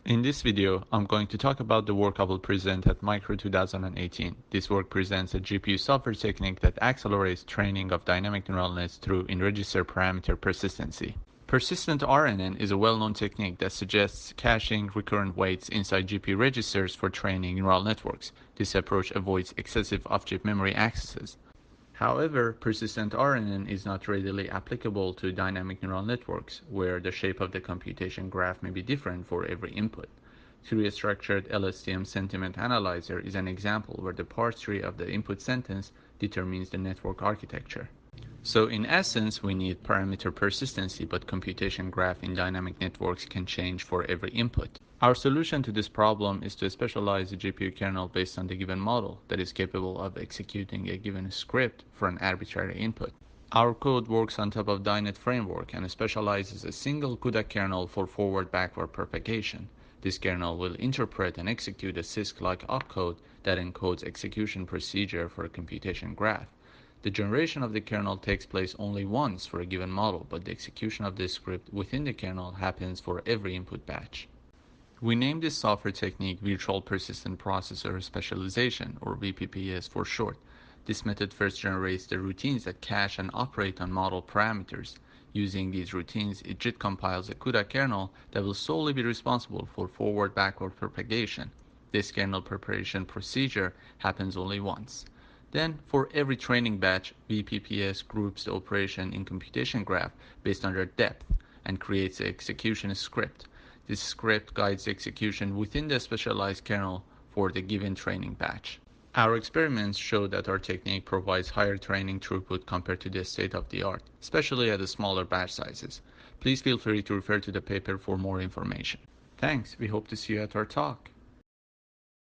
In this video, I'm going to talk about the work I will present at Micro 2018. This work presents a GPU software technique that accelerates training of dynamic neural nets through in-register parameter persistency. Persistent RNN is a well-known technique that suggests caching recurrent weights inside GPU registers for training neural networks. This approach avoids excessive off-chip memory accesses. However, persistent RNN is not readily applicable to dynamic neural networks, where the shape of the computation graph may be different for every input. Tree-structured LSTM sentiment analyzer is an example where the parse tree of the input sentence determines the network architecture. So in essence, we need parameter persistency, but computation graph in dynamic networks can change for every input. Our solution to this problem is to specialize the GPU kernel based on the given model that is capable of executing a given script for an arbitrary input. Our code works on top of DyNet framework and specializes a single CUDA kernel for forward-backward propagation. This kernel will interpret and execute a CISC-like opcode that encodes execution procedure for a computation graph. The generation of the kernel takes place only once for a given model, but the execution of the script within the kernel happens for every input batch. We name this software technique Virtual Persistent Processor Specialization, or VPPS for short. This method first generates the routines that cache and operate on model parameters. Using these routines, it JIT compiles a CUDA kernel that will solely be responsible for forward-backward propagation. This kernel preparation procedure happens only once. Then, for every training batch, VPPS groups the operation in computation graph based on their depth and creates the execution script. This script guides the execution within the specialized kernel for the given training batch. Our experiments show that our technique provides higher training throughput compared to the state-of-the-art, especially at the smaller batch sizes. Please feel free to refer to the paper for more information. Thanks, we hope to see you at our talk.